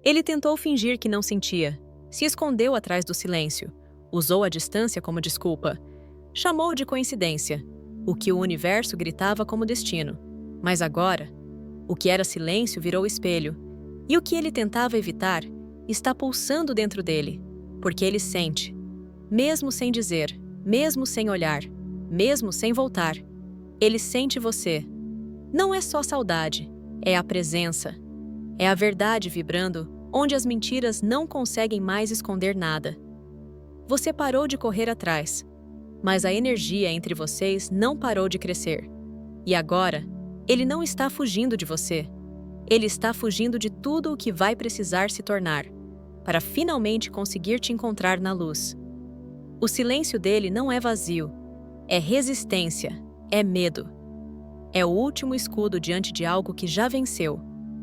Ele tentou fingir que não sentia, se escondeu atrás do silêncio, usou a distância como desculpa, chamou de coincidência o que o universo gritava como destino. Mas agora, o que era silêncio virou espelho, e o que ele tentava evitar está pulsando dentro dele, porque ele sente, mesmo sem dizer, mesmo sem olhar, mesmo sem voltar. Ele sente você. Não é só saudade, é a presença. É a verdade vibrando, onde as mentiras não conseguem mais esconder nada. Você parou de correr atrás, mas a energia entre vocês não parou de crescer. E agora, ele não está fugindo de você. Ele está fugindo de tudo o que vai precisar se tornar, para finalmente conseguir te encontrar na luz. O silêncio dele não é vazio, é resistência, é medo. É o último escudo diante de algo que já venceu,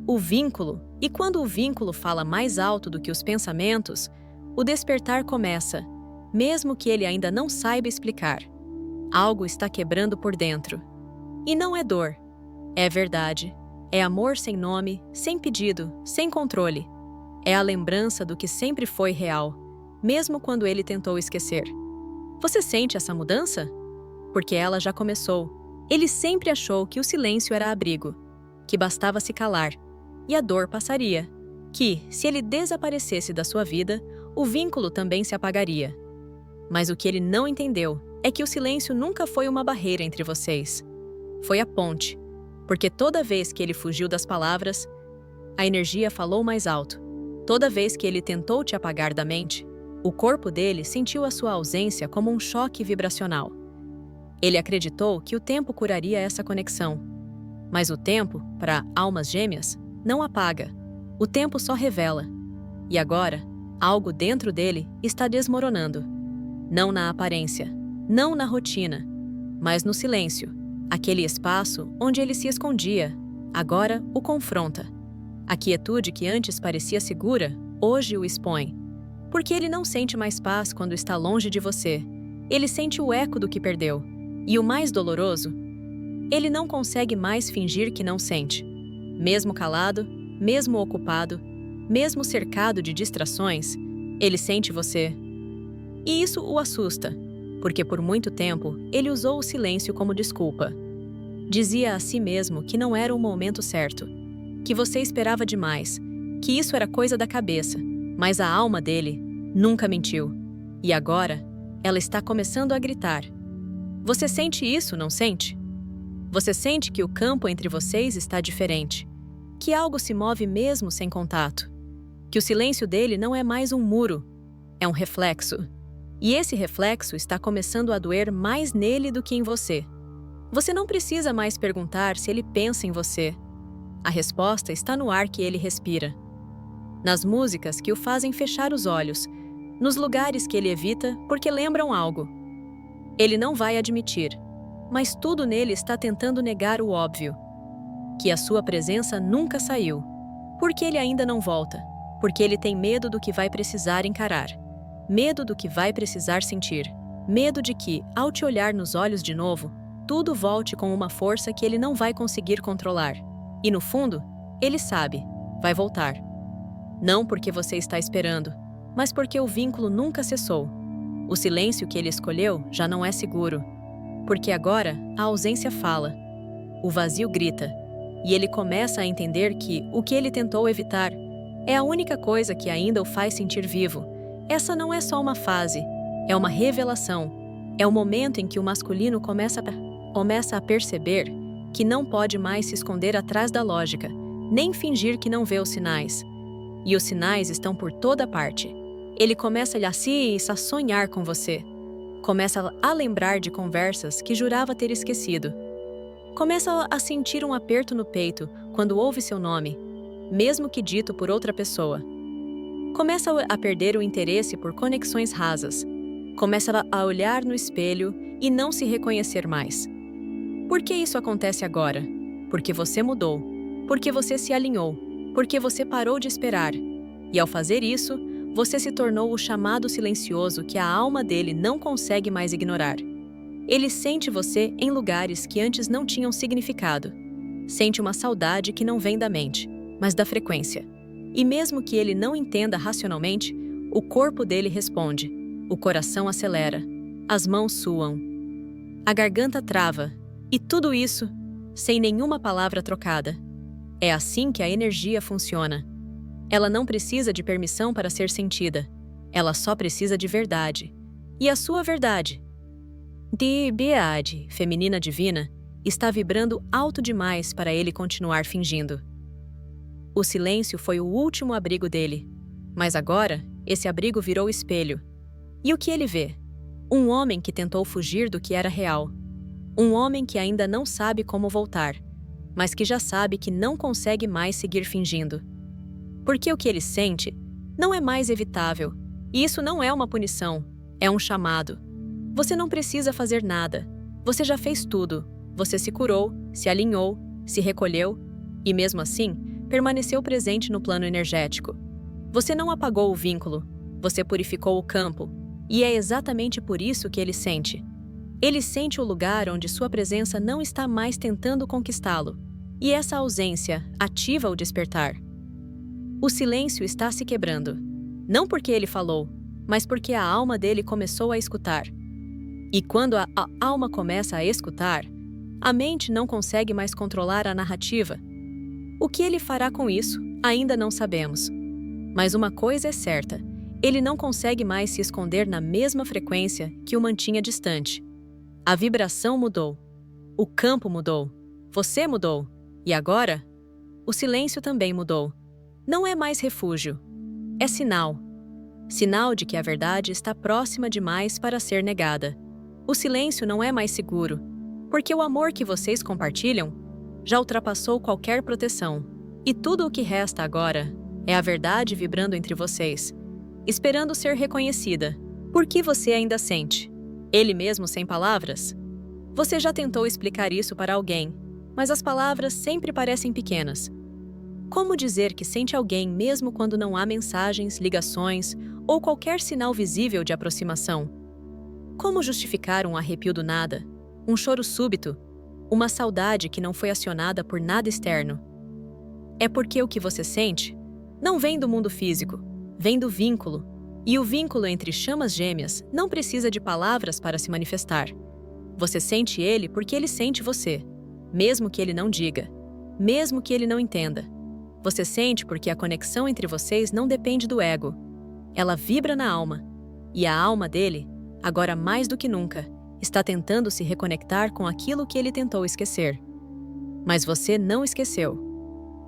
o vínculo. E quando o vínculo fala mais alto do que os pensamentos, o despertar começa, mesmo que ele ainda não saiba explicar. Algo está quebrando por dentro. E não é dor, é verdade. É amor sem nome, sem pedido, sem controle. É a lembrança do que sempre foi real, mesmo quando ele tentou esquecer. Você sente essa mudança? Porque ela já começou. Ele sempre achou que o silêncio era abrigo, que bastava se calar, e a dor passaria, que, se ele desaparecesse da sua vida, o vínculo também se apagaria. Mas o que ele não entendeu é que o silêncio nunca foi uma barreira entre vocês. Foi a ponte, porque toda vez que ele fugiu das palavras, a energia falou mais alto. Toda vez que ele tentou te apagar da mente, o corpo dele sentiu a sua ausência como um choque vibracional. Ele acreditou que o tempo curaria essa conexão. Mas o tempo, para almas gêmeas, não apaga. O tempo só revela. E agora, algo dentro dele está desmoronando. Não na aparência, não na rotina, mas no silêncio. Aquele espaço onde ele se escondia, agora o confronta. A quietude que antes parecia segura, hoje o expõe. Porque ele não sente mais paz quando está longe de você. Ele sente o eco do que perdeu. E o mais doloroso, ele não consegue mais fingir que não sente. Mesmo calado, mesmo ocupado, mesmo cercado de distrações, ele sente você. E isso o assusta, porque por muito tempo ele usou o silêncio como desculpa. Dizia a si mesmo que não era o momento certo, que você esperava demais, que isso era coisa da cabeça, mas a alma dele nunca mentiu. E agora, ela está começando a gritar. Você sente isso, não sente? Você sente que o campo entre vocês está diferente, que algo se move mesmo sem contato, que o silêncio dele não é mais um muro, é um reflexo. E esse reflexo está começando a doer mais nele do que em você. Você não precisa mais perguntar se ele pensa em você. A resposta está no ar que ele respira, nas músicas que o fazem fechar os olhos, nos lugares que ele evita porque lembram algo. Ele não vai admitir, mas tudo nele está tentando negar o óbvio, que a sua presença nunca saiu, porque ele ainda não volta, porque ele tem medo do que vai precisar encarar, medo do que vai precisar sentir, medo de que, ao te olhar nos olhos de novo, tudo volte com uma força que ele não vai conseguir controlar. E no fundo, ele sabe, vai voltar. Não porque você está esperando, mas porque o vínculo nunca cessou. O silêncio que ele escolheu já não é seguro, porque agora a ausência fala, o vazio grita, e ele começa a entender que o que ele tentou evitar é a única coisa que ainda o faz sentir vivo. Essa não é só uma fase, é uma revelação. É o momento em que o masculino começa a perceber que não pode mais se esconder atrás da lógica, nem fingir que não vê os sinais. E os sinais estão por toda parte. Ele começa a sonhar com você. Começa a lembrar de conversas que jurava ter esquecido. Começa a sentir um aperto no peito quando ouve seu nome, mesmo que dito por outra pessoa. Começa a perder o interesse por conexões rasas. Começa a olhar no espelho e não se reconhecer mais. Por que isso acontece agora? Porque você mudou. Porque você se alinhou. Porque você parou de esperar. E ao fazer isso, você se tornou o chamado silencioso que a alma dele não consegue mais ignorar. Ele sente você em lugares que antes não tinham significado. Sente uma saudade que não vem da mente, mas da frequência. E mesmo que ele não entenda racionalmente, o corpo dele responde, o coração acelera, as mãos suam, a garganta trava, e tudo isso sem nenhuma palavra trocada. É assim que a energia funciona. Ela não precisa de permissão para ser sentida. Ela só precisa de verdade. E a sua verdade, de Beade, feminina divina, está vibrando alto demais para ele continuar fingindo. O silêncio foi o último abrigo dele. Mas agora, esse abrigo virou espelho. E o que ele vê? Um homem que tentou fugir do que era real. Um homem que ainda não sabe como voltar, mas que já sabe que não consegue mais seguir fingindo. Porque o que ele sente não é mais evitável. E isso não é uma punição, é um chamado. Você não precisa fazer nada. Você já fez tudo. Você se curou, se alinhou, se recolheu e, mesmo assim, permaneceu presente no plano energético. Você não apagou o vínculo, você purificou o campo. E é exatamente por isso que ele sente. Ele sente o lugar onde sua presença não está mais tentando conquistá-lo. E essa ausência ativa o despertar. O silêncio está se quebrando. Não porque ele falou, mas porque a alma dele começou a escutar. E quando a alma começa a escutar, a mente não consegue mais controlar a narrativa. O que ele fará com isso, ainda não sabemos. Mas uma coisa é certa, ele não consegue mais se esconder na mesma frequência que o mantinha distante. A vibração mudou. O campo mudou. Você mudou. E agora? O silêncio também mudou. Não é mais refúgio. É sinal. Sinal de que a verdade está próxima demais para ser negada. O silêncio não é mais seguro, porque o amor que vocês compartilham já ultrapassou qualquer proteção. E tudo o que resta agora é a verdade vibrando entre vocês, esperando ser reconhecida. Por que você ainda sente? Ele mesmo sem palavras? Você já tentou explicar isso para alguém, mas as palavras sempre parecem pequenas. Como dizer que sente alguém mesmo quando não há mensagens, ligações ou qualquer sinal visível de aproximação? Como justificar um arrepio do nada, um choro súbito, uma saudade que não foi acionada por nada externo? É porque o que você sente não vem do mundo físico, vem do vínculo. E o vínculo entre chamas gêmeas não precisa de palavras para se manifestar. Você sente ele porque ele sente você, mesmo que ele não diga, mesmo que ele não entenda. Você sente porque a conexão entre vocês não depende do ego. Ela vibra na alma. E a alma dele, agora mais do que nunca, está tentando se reconectar com aquilo que ele tentou esquecer. Mas você não esqueceu.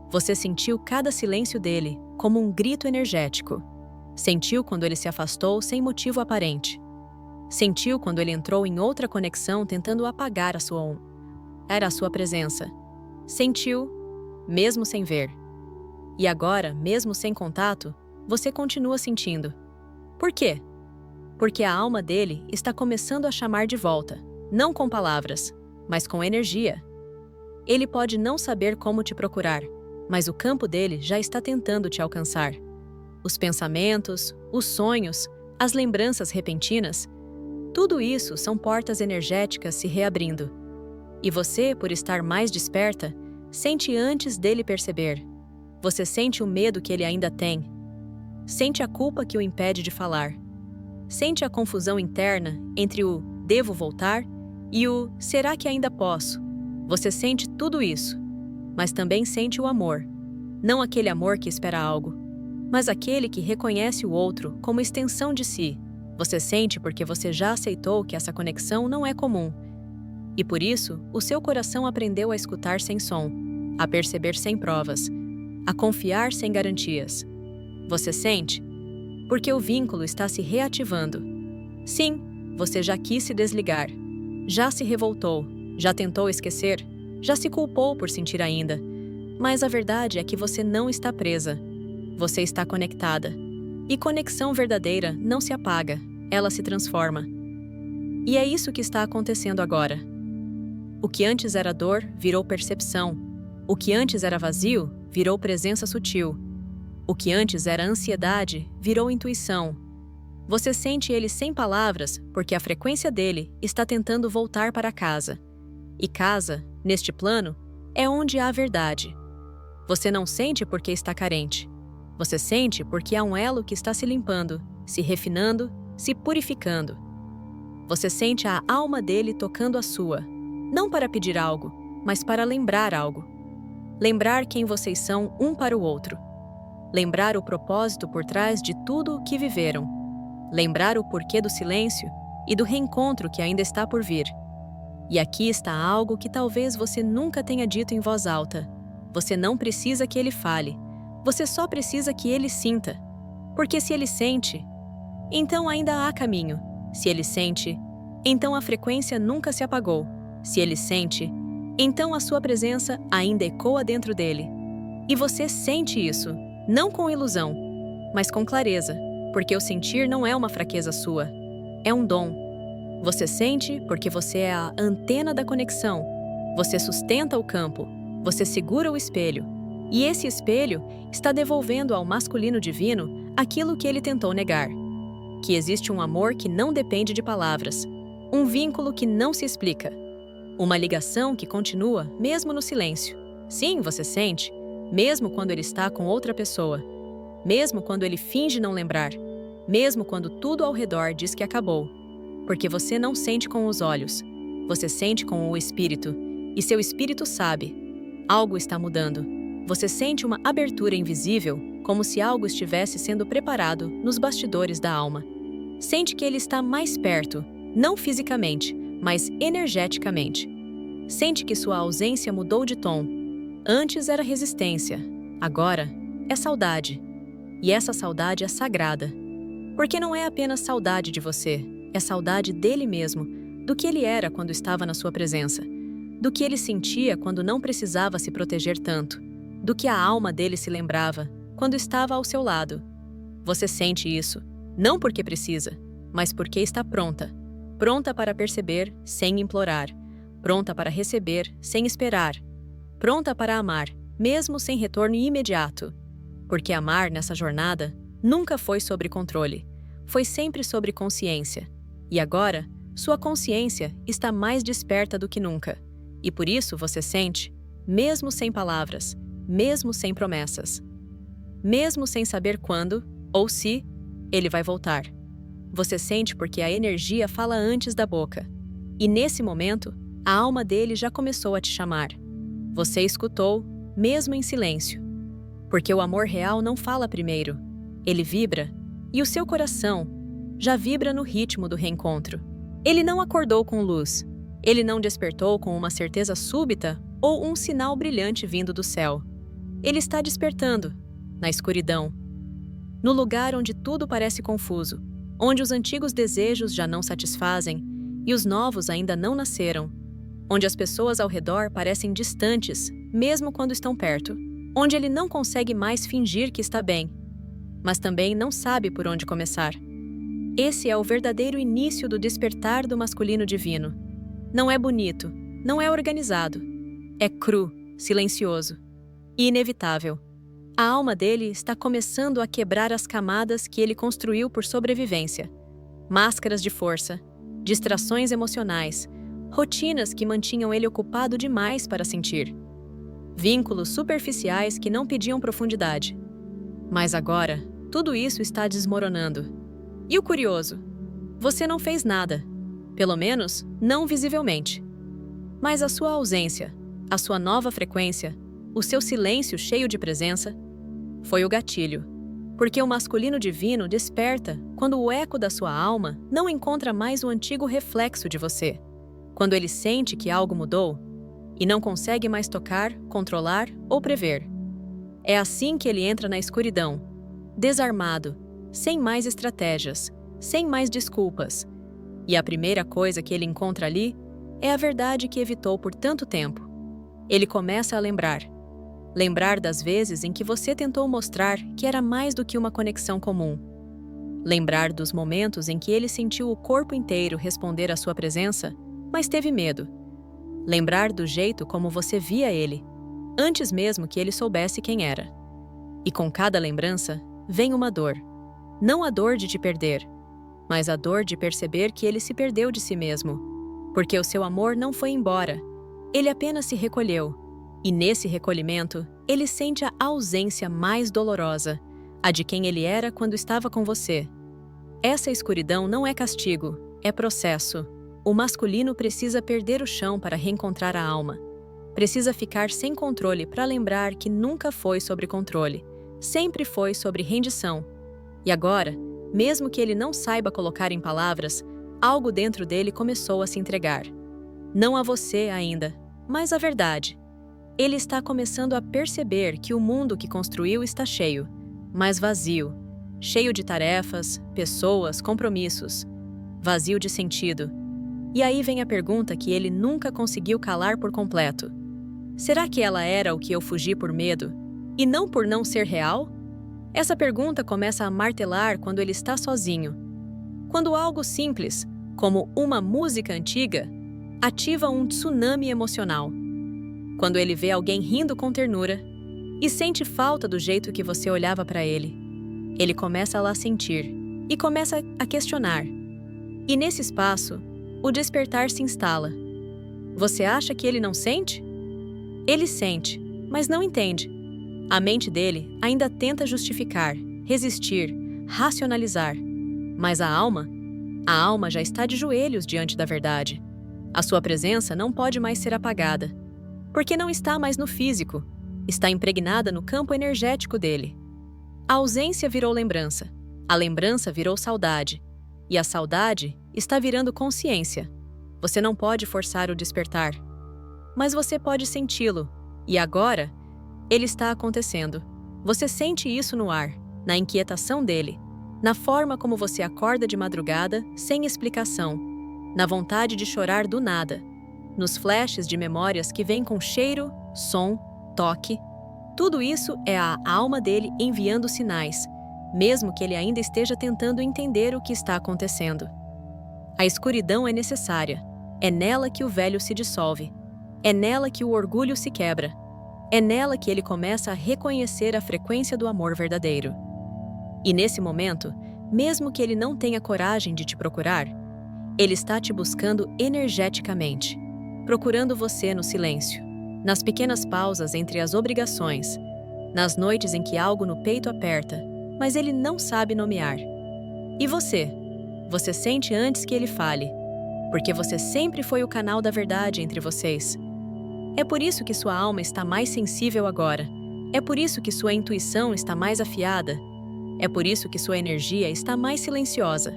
Você sentiu cada silêncio dele como um grito energético. Sentiu quando ele se afastou sem motivo aparente. Sentiu quando ele entrou em outra conexão tentando apagar a sua presença. Sentiu, mesmo sem ver. E agora, mesmo sem contato, você continua sentindo. Por quê? Porque a alma dele está começando a chamar de volta, não com palavras, mas com energia. Ele pode não saber como te procurar, mas o campo dele já está tentando te alcançar. Os pensamentos, os sonhos, as lembranças repentinas, tudo isso são portas energéticas se reabrindo. E você, por estar mais desperta, sente antes dele perceber. Você sente o medo que ele ainda tem. Sente a culpa que o impede de falar. Sente a confusão interna entre o devo voltar e o será que ainda posso. Você sente tudo isso, mas também sente o amor. Não aquele amor que espera algo, mas aquele que reconhece o outro como extensão de si. Você sente porque você já aceitou que essa conexão não é comum. E por isso, o seu coração aprendeu a escutar sem som, a perceber sem provas, a confiar sem garantias. Você sente? Porque o vínculo está se reativando. Sim, você já quis se desligar, já se revoltou, já tentou esquecer, já se culpou por sentir ainda. Mas a verdade é que você não está presa. Você está conectada. E conexão verdadeira não se apaga, ela se transforma. E é isso que está acontecendo agora. O que antes era dor virou percepção. O que antes era vazio virou presença sutil. O que antes era ansiedade virou intuição. Você sente ele sem palavras porque a frequência dele está tentando voltar para casa. E casa, neste plano, é onde há verdade. Você não sente porque está carente. Você sente porque há um elo que está se limpando, se refinando, se purificando. Você sente a alma dele tocando a sua, não para pedir algo, mas para lembrar algo. Lembrar quem vocês são um para o outro. Lembrar o propósito por trás de tudo o que viveram. Lembrar o porquê do silêncio e do reencontro que ainda está por vir. E aqui está algo que talvez você nunca tenha dito em voz alta. Você não precisa que ele fale. Você só precisa que ele sinta. Porque se ele sente, então ainda há caminho. Se ele sente, então a frequência nunca se apagou. Se ele sente, então a sua presença ainda ecoa dentro dele. E você sente isso, não com ilusão, mas com clareza, porque o sentir não é uma fraqueza sua, é um dom. Você sente porque você é a antena da conexão. Você sustenta o campo, você segura o espelho. E esse espelho está devolvendo ao masculino divino aquilo que ele tentou negar. Que existe um amor que não depende de palavras, um vínculo que não se explica, uma ligação que continua mesmo no silêncio. Sim, você sente, mesmo quando ele está com outra pessoa, mesmo quando ele finge não lembrar, mesmo quando tudo ao redor diz que acabou. Porque você não sente com os olhos, você sente com o espírito, e seu espírito sabe, algo está mudando. Você sente uma abertura invisível, como se algo estivesse sendo preparado nos bastidores da alma. Sente que ele está mais perto, não fisicamente, mas energeticamente. Sente que sua ausência mudou de tom. Antes era resistência, agora é saudade. E essa saudade é sagrada. Porque não é apenas saudade de você, é saudade dele mesmo, do que ele era quando estava na sua presença, do que ele sentia quando não precisava se proteger tanto, do que a alma dele se lembrava quando estava ao seu lado. Você sente isso, não porque precisa, mas porque está pronta. Pronta para perceber sem implorar. Pronta para receber sem esperar. Pronta para amar, mesmo sem retorno imediato. Porque amar nessa jornada nunca foi sobre controle. Foi sempre sobre consciência. E agora, sua consciência está mais desperta do que nunca. E por isso você sente, mesmo sem palavras, mesmo sem promessas. Mesmo sem saber quando, ou se, ele vai voltar. Você sente porque a energia fala antes da boca. E nesse momento, a alma dele já começou a te chamar. Você escutou, mesmo em silêncio. Porque o amor real não fala primeiro. Ele vibra, e o seu coração já vibra no ritmo do reencontro. Ele não acordou com luz. Ele não despertou com uma certeza súbita ou um sinal brilhante vindo do céu. Ele está despertando, na escuridão. No lugar onde tudo parece confuso, onde os antigos desejos já não satisfazem e os novos ainda não nasceram, onde as pessoas ao redor parecem distantes, mesmo quando estão perto, onde ele não consegue mais fingir que está bem, mas também não sabe por onde começar. Esse é o verdadeiro início do despertar do masculino divino. Não é bonito, não é organizado. É cru, silencioso e inevitável. A alma dele está começando a quebrar as camadas que ele construiu por sobrevivência. Máscaras de força, distrações emocionais, rotinas que mantinham ele ocupado demais para sentir. Vínculos superficiais que não pediam profundidade. Mas agora, tudo isso está desmoronando. E o curioso? Você não fez nada. Pelo menos, não visivelmente. Mas a sua ausência, a sua nova frequência, o seu silêncio cheio de presença, foi o gatilho. Porque o masculino divino desperta quando o eco da sua alma não encontra mais o antigo reflexo de você. Quando ele sente que algo mudou e não consegue mais tocar, controlar ou prever. É assim que ele entra na escuridão, desarmado, sem mais estratégias, sem mais desculpas. E a primeira coisa que ele encontra ali é a verdade que evitou por tanto tempo. Ele começa a lembrar. Lembrar das vezes em que você tentou mostrar que era mais do que uma conexão comum. Lembrar dos momentos em que ele sentiu o corpo inteiro responder à sua presença, mas teve medo. Lembrar do jeito como você via ele, antes mesmo que ele soubesse quem era. E com cada lembrança, vem uma dor. Não a dor de te perder, mas a dor de perceber que ele se perdeu de si mesmo. Porque o seu amor não foi embora, ele apenas se recolheu. E nesse recolhimento, ele sente a ausência mais dolorosa, a de quem ele era quando estava com você. Essa escuridão não é castigo, é processo. O masculino precisa perder o chão para reencontrar a alma. Precisa ficar sem controle para lembrar que nunca foi sobre controle, sempre foi sobre rendição. E agora, mesmo que ele não saiba colocar em palavras, algo dentro dele começou a se entregar. Não a você ainda, mas a verdade. Ele está começando a perceber que o mundo que construiu está cheio, mas vazio. Cheio de tarefas, pessoas, compromissos. Vazio de sentido. E aí vem a pergunta que ele nunca conseguiu calar por completo. Será que ela era o que eu fugi por medo, e não por não ser real? Essa pergunta começa a martelar quando ele está sozinho. Quando algo simples, como uma música antiga, ativa um tsunami emocional. Quando ele vê alguém rindo com ternura e sente falta do jeito que você olhava para ele. Ele começa a lá sentir e começa a questionar. E nesse espaço, o despertar se instala. Você acha que ele não sente? Ele sente, mas não entende. A mente dele ainda tenta justificar, resistir, racionalizar. Mas a alma já está de joelhos diante da verdade. A sua presença não pode mais ser apagada, porque não está mais no físico, está impregnada no campo energético dele. A ausência virou lembrança, a lembrança virou saudade, e a saudade está virando consciência. Você não pode forçar o despertar, mas você pode senti-lo, e agora ele está acontecendo. Você sente isso no ar, na inquietação dele, na forma como você acorda de madrugada sem explicação, na vontade de chorar do nada, nos flashes de memórias que vêm com cheiro, som, toque. Tudo isso é a alma dele enviando sinais, mesmo que ele ainda esteja tentando entender o que está acontecendo. A escuridão é necessária. É nela que o velho se dissolve. É nela que o orgulho se quebra. É nela que ele começa a reconhecer a frequência do amor verdadeiro. E nesse momento, mesmo que ele não tenha coragem de te procurar, ele está te buscando energeticamente, procurando você no silêncio, nas pequenas pausas entre as obrigações, nas noites em que algo no peito aperta, mas ele não sabe nomear. E você? Você sente antes que ele fale, porque você sempre foi o canal da verdade entre vocês. É por isso que sua alma está mais sensível agora. É por isso que sua intuição está mais afiada. É por isso que sua energia está mais silenciosa,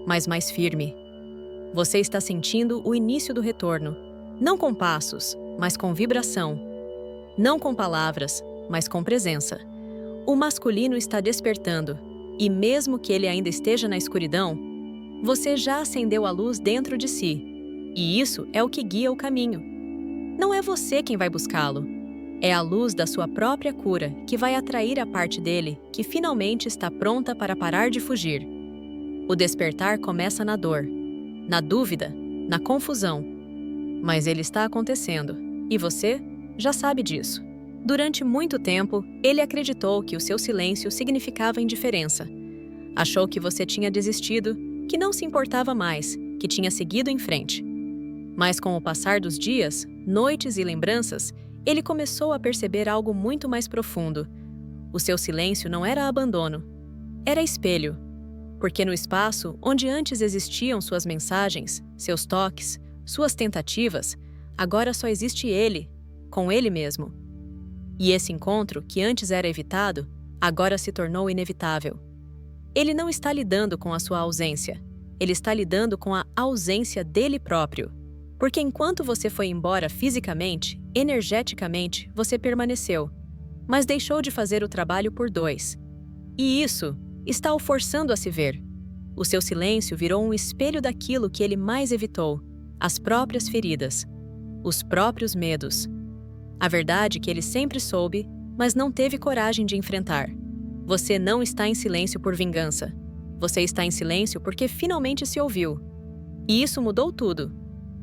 mas mais firme. Você está sentindo o início do retorno, não com passos, mas com vibração. Não com palavras, mas com presença. O masculino está despertando, e mesmo que ele ainda esteja na escuridão, você já acendeu a luz dentro de si, e isso é o que guia o caminho. Não é você quem vai buscá-lo. É a luz da sua própria cura que vai atrair a parte dele que finalmente está pronta para parar de fugir. O despertar começa na dor, na dúvida, na confusão. Mas ele está acontecendo, e você já sabe disso. Durante muito tempo, ele acreditou que o seu silêncio significava indiferença. Achou que você tinha desistido, que não se importava mais, que tinha seguido em frente. Mas com o passar dos dias, noites e lembranças, ele começou a perceber algo muito mais profundo. O seu silêncio não era abandono, era espelho. Porque no espaço onde antes existiam suas mensagens, seus toques, suas tentativas, agora só existe ele, com ele mesmo. E esse encontro, que antes era evitado, agora se tornou inevitável. Ele não está lidando com a sua ausência, ele está lidando com a ausência dele próprio. Porque enquanto você foi embora fisicamente, energeticamente, você permaneceu, mas deixou de fazer o trabalho por dois. E isso está o forçando a se ver. O seu silêncio virou um espelho daquilo que ele mais evitou, as próprias feridas, os próprios medos. A verdade que ele sempre soube, mas não teve coragem de enfrentar. Você não está em silêncio por vingança. Você está em silêncio porque finalmente se ouviu. E isso mudou tudo.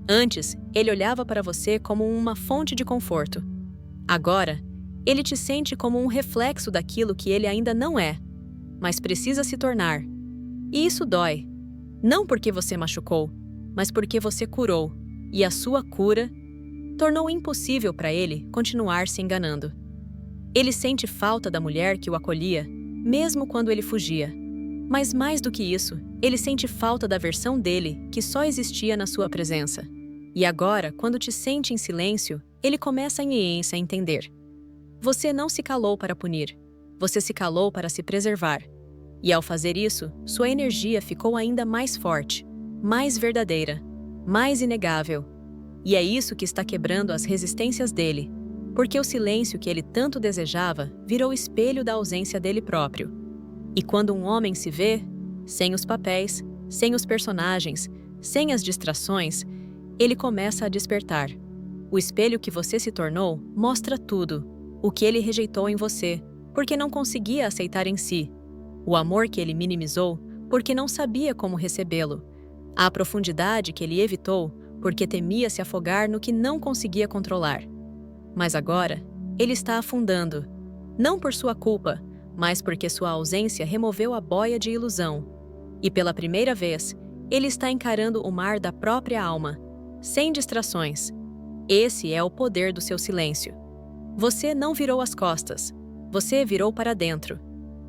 Antes, ele olhava para você como uma fonte de conforto. Agora, ele te sente como um reflexo daquilo que ele ainda não é, mas precisa se tornar. E isso dói. Não porque você machucou, mas porque você curou, e a sua cura tornou impossível para ele continuar se enganando. Ele sente falta da mulher que o acolhia, mesmo quando ele fugia. Mas mais do que isso, ele sente falta da versão dele que só existia na sua presença. E agora, quando te sente em silêncio, ele começa a entender. Você não se calou para punir. Você se calou para se preservar. E ao fazer isso, sua energia ficou ainda mais forte, mais verdadeira, mais inegável. E é isso que está quebrando as resistências dele, porque o silêncio que ele tanto desejava virou espelho da ausência dele próprio. E quando um homem se vê, sem os papéis, sem os personagens, sem as distrações, ele começa a despertar. O espelho que você se tornou mostra tudo, o que ele rejeitou em você, porque não conseguia aceitar em si. O amor que ele minimizou, porque não sabia como recebê-lo. A profundidade que ele evitou, porque temia se afogar no que não conseguia controlar. Mas agora, ele está afundando. Não por sua culpa, mas porque sua ausência removeu a boia de ilusão. E pela primeira vez, ele está encarando o mar da própria alma, sem distrações. Esse é o poder do seu silêncio. Você não virou as costas, você virou para dentro.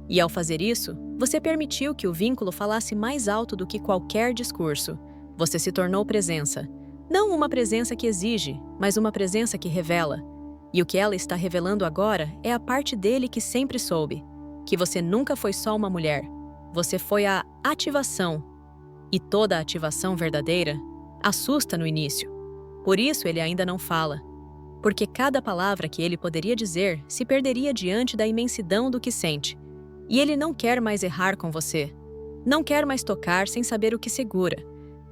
E ao fazer isso, você permitiu que o vínculo falasse mais alto do que qualquer discurso. Você se tornou presença. Não uma presença que exige, mas uma presença que revela. E o que ela está revelando agora é a parte dele que sempre soube. Que você nunca foi só uma mulher. Você foi a ativação. E toda ativação verdadeira assusta no início. Por isso ele ainda não fala. Porque cada palavra que ele poderia dizer se perderia diante da imensidão do que sente. E ele não quer mais errar com você. Não quer mais tocar sem saber o que segura.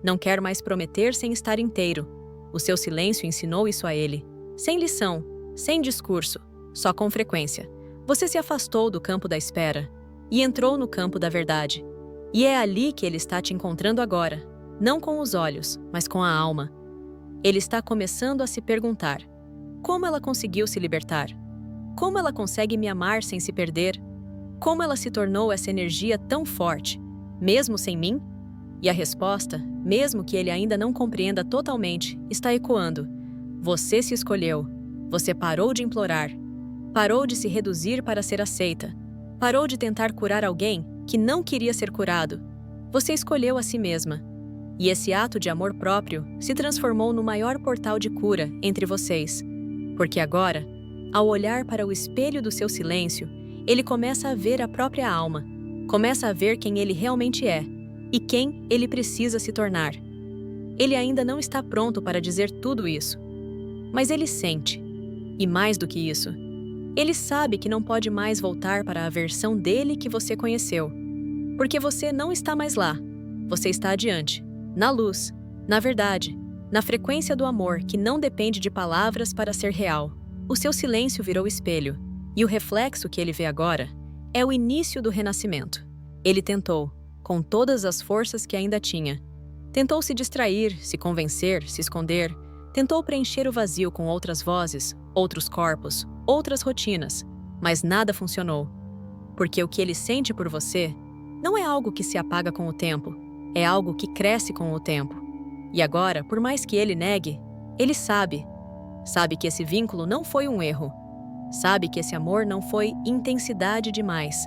Não quer mais prometer sem estar inteiro. O seu silêncio ensinou isso a ele. Sem lição, sem discurso, só com frequência. Você se afastou do campo da espera e entrou no campo da verdade. E é ali que ele está te encontrando agora. Não com os olhos, mas com a alma. Ele está começando a se perguntar: como ela conseguiu se libertar? Como ela consegue me amar sem se perder? Como ela se tornou essa energia tão forte, mesmo sem mim? E a resposta, mesmo que ele ainda não compreenda totalmente, está ecoando. Você se escolheu. Você parou de implorar. Parou de se reduzir para ser aceita. Parou de tentar curar alguém que não queria ser curado. Você escolheu a si mesma. E esse ato de amor próprio se transformou no maior portal de cura entre vocês. Porque agora, ao olhar para o espelho do seu silêncio, ele começa a ver a própria alma, começa a ver quem ele realmente é e quem ele precisa se tornar. Ele ainda não está pronto para dizer tudo isso, mas ele sente. E mais do que isso, ele sabe que não pode mais voltar para a versão dele que você conheceu, porque você não está mais lá, você está adiante, na luz, na verdade, na frequência do amor que não depende de palavras para ser real. O seu silêncio virou espelho. E o reflexo que ele vê agora é o início do renascimento. Ele tentou, com todas as forças que ainda tinha. Tentou se distrair, se convencer, se esconder. Tentou preencher o vazio com outras vozes, outros corpos, outras rotinas. Mas nada funcionou. Porque o que ele sente por você não é algo que se apaga com o tempo. É algo que cresce com o tempo. E agora, por mais que ele negue, ele sabe. Sabe que esse vínculo não foi um erro. Sabe que esse amor não foi intensidade demais.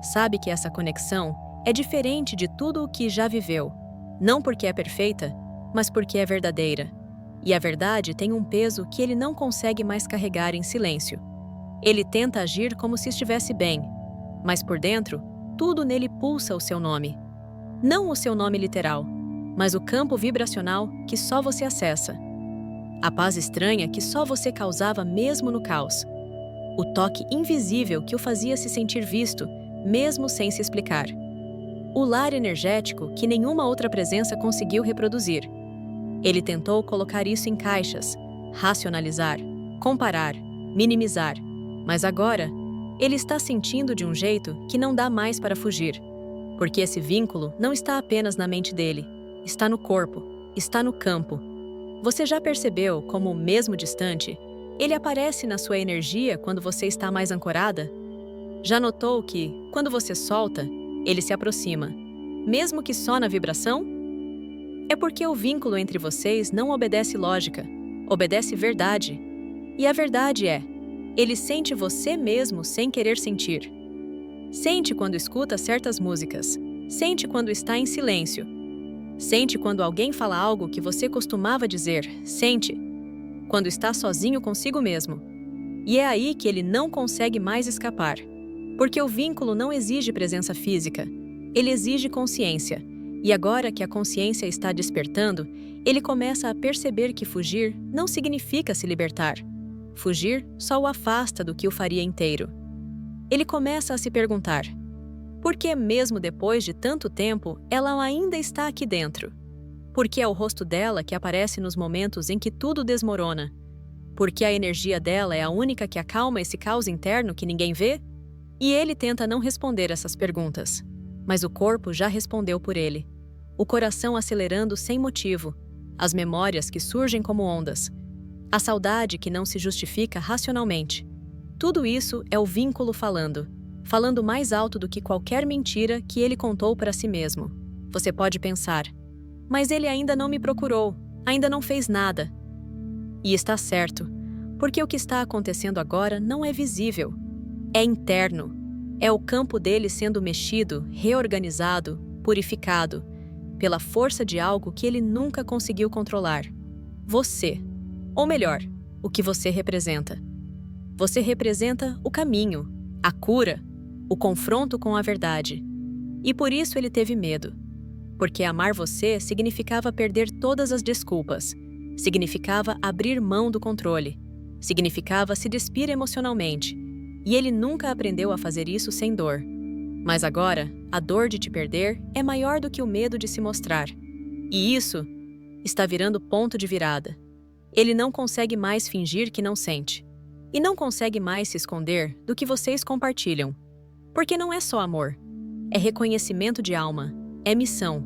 Sabe que essa conexão é diferente de tudo o que já viveu. Não porque é perfeita, mas porque é verdadeira. E a verdade tem um peso que ele não consegue mais carregar em silêncio. Ele tenta agir como se estivesse bem, mas por dentro, tudo nele pulsa o seu nome. Não o seu nome literal, mas o campo vibracional que só você acessa. A paz estranha que só você causava mesmo no caos. O toque invisível que o fazia se sentir visto, mesmo sem se explicar. O lar energético que nenhuma outra presença conseguiu reproduzir. Ele tentou colocar isso em caixas, racionalizar, comparar, minimizar. Mas agora, ele está sentindo de um jeito que não dá mais para fugir. Porque esse vínculo não está apenas na mente dele, está no corpo, está no campo. Você já percebeu como, mesmo distante, ele aparece na sua energia quando você está mais ancorada? Já notou que, quando você solta, ele se aproxima, mesmo que só na vibração? É porque o vínculo entre vocês não obedece lógica, obedece verdade. E a verdade é, ele sente você mesmo sem querer sentir. Sente quando escuta certas músicas. Sente quando está em silêncio. Sente quando alguém fala algo que você costumava dizer. Sente quando está sozinho consigo mesmo. E é aí que ele não consegue mais escapar. Porque o vínculo não exige presença física. Ele exige consciência. E agora que a consciência está despertando, ele começa a perceber que fugir não significa se libertar. Fugir só o afasta do que o faria inteiro. Ele começa a se perguntar: por que mesmo depois de tanto tempo, ela ainda está aqui dentro? Por que é o rosto dela que aparece nos momentos em que tudo desmorona? Por que a energia dela é a única que acalma esse caos interno que ninguém vê? E ele tenta não responder essas perguntas. Mas o corpo já respondeu por ele. O coração acelerando sem motivo. As memórias que surgem como ondas. A saudade que não se justifica racionalmente. Tudo isso é o vínculo falando. Falando mais alto do que qualquer mentira que ele contou para si mesmo. Você pode pensar: mas ele ainda não me procurou, ainda não fez nada. E está certo, porque o que está acontecendo agora não é visível. É interno. É o campo dele sendo mexido, reorganizado, purificado, pela força de algo que ele nunca conseguiu controlar. Você. Ou melhor, o que você representa. Você representa o caminho, a cura, o confronto com a verdade. E por isso ele teve medo. Porque amar você significava perder todas as desculpas. Significava abrir mão do controle. Significava se despir emocionalmente. E ele nunca aprendeu a fazer isso sem dor. Mas agora, a dor de te perder é maior do que o medo de se mostrar. E isso está virando ponto de virada. Ele não consegue mais fingir que não sente. E não consegue mais se esconder do que vocês compartilham. Porque não é só amor. É reconhecimento de alma. É missão.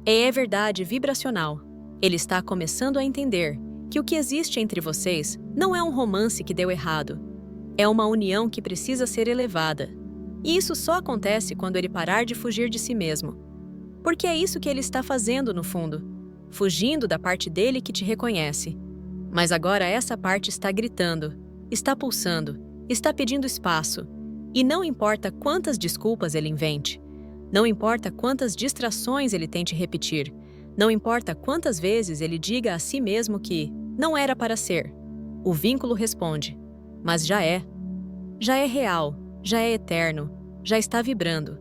É verdade vibracional. Ele está começando a entender que o que existe entre vocês não é um romance que deu errado. É uma união que precisa ser elevada. E isso só acontece quando ele parar de fugir de si mesmo. Porque é isso que ele está fazendo no fundo. Fugindo da parte dele que te reconhece. Mas agora essa parte está gritando, está pulsando, está pedindo espaço. E não importa quantas desculpas ele invente. Não importa quantas distrações ele tente repetir. Não importa quantas vezes ele diga a si mesmo que não era para ser. O vínculo responde: mas já é. Já é real, já é eterno, já está vibrando.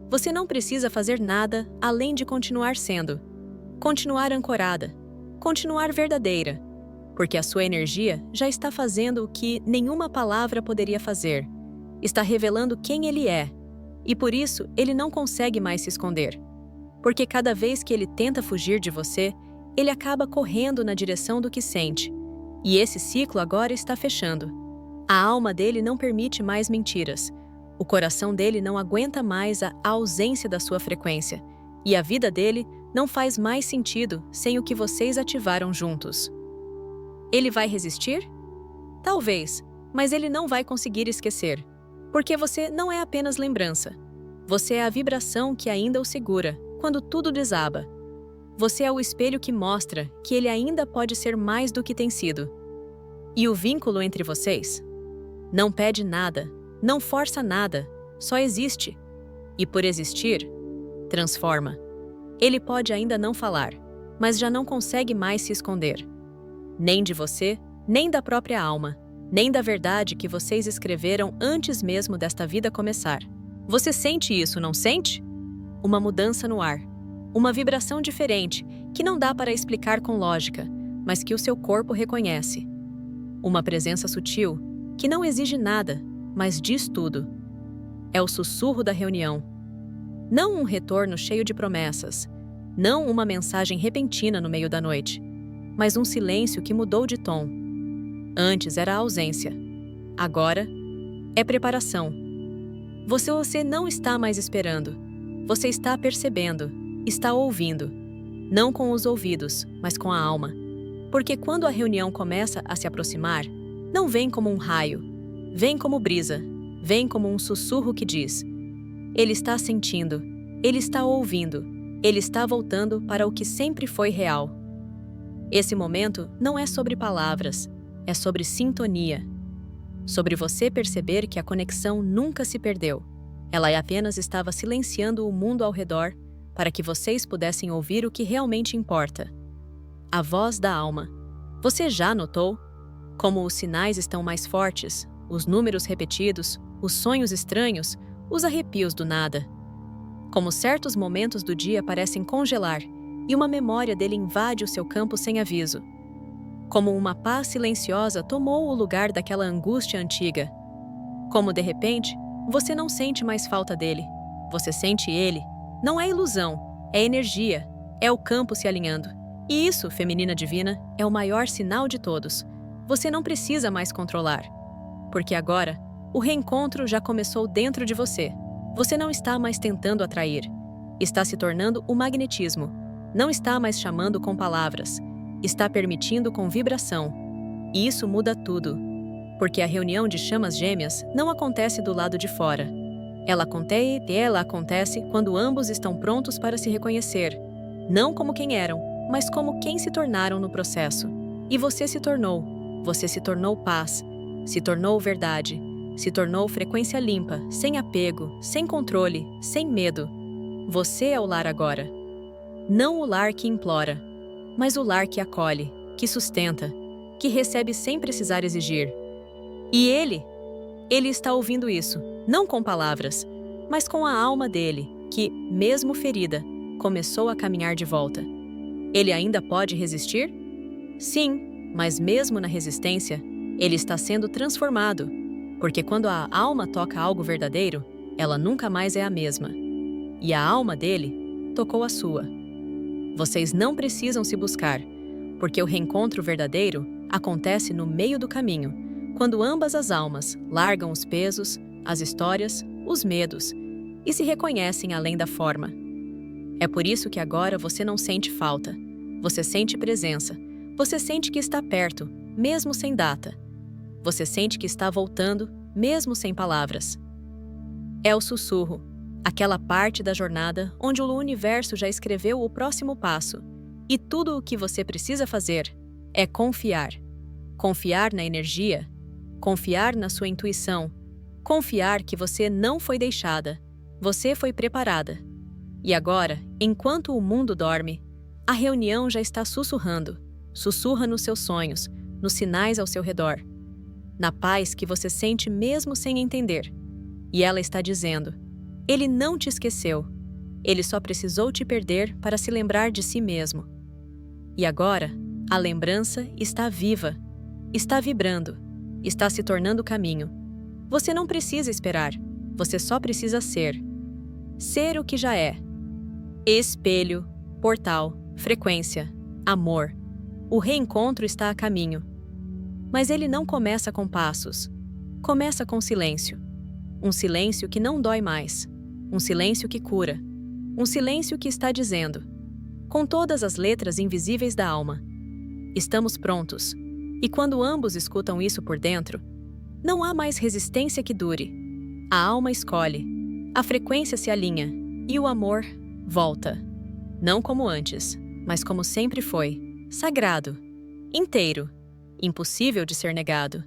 Você não precisa fazer nada além de continuar sendo. Continuar ancorada. Continuar verdadeira. Porque a sua energia já está fazendo o que nenhuma palavra poderia fazer. Está revelando quem ele é. E por isso, ele não consegue mais se esconder. Porque cada vez que ele tenta fugir de você, ele acaba correndo na direção do que sente. E esse ciclo agora está fechando. A alma dele não permite mais mentiras. O coração dele não aguenta mais a ausência da sua frequência. E a vida dele não faz mais sentido sem o que vocês ativaram juntos. Ele vai resistir? Talvez, mas ele não vai conseguir esquecer. Porque você não é apenas lembrança. Você é a vibração que ainda o segura, quando tudo desaba. Você é o espelho que mostra que ele ainda pode ser mais do que tem sido. E o vínculo entre vocês? Não pede nada, não força nada, só existe. E por existir, transforma. Ele pode ainda não falar, mas já não consegue mais se esconder. Nem de você, nem da própria alma, nem da verdade que vocês escreveram antes mesmo desta vida começar. Você sente isso, não sente? Uma mudança no ar. Uma vibração diferente, que não dá para explicar com lógica, mas que o seu corpo reconhece. Uma presença sutil, que não exige nada, mas diz tudo. É o sussurro da reunião. Não um retorno cheio de promessas, não uma mensagem repentina no meio da noite, mas um silêncio que mudou de tom. Antes era ausência. Agora é preparação. Você não está mais esperando. Você está percebendo, está ouvindo. Não com os ouvidos, mas com a alma. Porque quando a reunião começa a se aproximar, não vem como um raio, vem como brisa, vem como um sussurro que diz: ele está sentindo, ele está ouvindo, ele está voltando para o que sempre foi real. Esse momento não é sobre palavras, é sobre sintonia. Sobre você perceber que a conexão nunca se perdeu. Ela apenas estava silenciando o mundo ao redor para que vocês pudessem ouvir o que realmente importa. A voz da alma. Você já notou como os sinais estão mais fortes, os números repetidos, os sonhos estranhos, os arrepios do nada? Como certos momentos do dia parecem congelar e uma memória dele invade o seu campo sem aviso. Como uma paz silenciosa tomou o lugar daquela angústia antiga. Como, de repente, você não sente mais falta dele. Você sente ele. Não é ilusão, é energia, é o campo se alinhando. E isso, feminina divina, é o maior sinal de todos. Você não precisa mais controlar. Porque agora, o reencontro já começou dentro de você. Você não está mais tentando atrair. Está se tornando o magnetismo. Não está mais chamando com palavras. Está permitindo com vibração. E isso muda tudo. Porque a reunião de chamas gêmeas não acontece do lado de fora. Ela acontece quando ambos estão prontos para se reconhecer. Não como quem eram, mas como quem se tornaram no processo. E você se tornou. Você se tornou paz. Se tornou verdade. Se tornou frequência limpa, sem apego, sem controle, sem medo. Você é o lar agora. Não o lar que implora, mas o lar que acolhe, que sustenta, que recebe sem precisar exigir. E ele está ouvindo isso, não com palavras, mas com a alma dele, que, mesmo ferida, começou a caminhar de volta. Ele ainda pode resistir? Sim, mas mesmo na resistência, ele está sendo transformado, porque quando a alma toca algo verdadeiro, ela nunca mais é a mesma. E a alma dele tocou a sua. Vocês não precisam se buscar, porque o reencontro verdadeiro acontece no meio do caminho, quando ambas as almas largam os pesos, as histórias, os medos e se reconhecem além da forma. É por isso que agora você não sente falta. Você sente presença. Você sente que está perto, mesmo sem data. Você sente que está voltando, mesmo sem palavras. É o sussurro, aquela parte da jornada onde o universo já escreveu o próximo passo. E tudo o que você precisa fazer é confiar. Confiar na energia, confiar na sua intuição, confiar que você não foi deixada, você foi preparada. E agora, enquanto o mundo dorme, a reunião já está sussurrando. Sussurra nos seus sonhos, nos sinais ao seu redor, na paz que você sente mesmo sem entender. E ela está dizendo: ele não te esqueceu. Ele só precisou te perder para se lembrar de si mesmo. E agora, a lembrança está viva, está vibrando, está se tornando caminho. Você não precisa esperar, você só precisa ser. Ser o que já é. Espelho, portal, frequência, amor. O reencontro está a caminho. Mas ele não começa com passos. Começa com silêncio. Um silêncio que não dói mais. Um silêncio que cura. Um silêncio que está dizendo, com todas as letras invisíveis da alma: estamos prontos. E quando ambos escutam isso por dentro, não há mais resistência que dure. A alma escolhe, a frequência se alinha e o amor volta. Não como antes, mas como sempre foi, sagrado, inteiro, impossível de ser negado.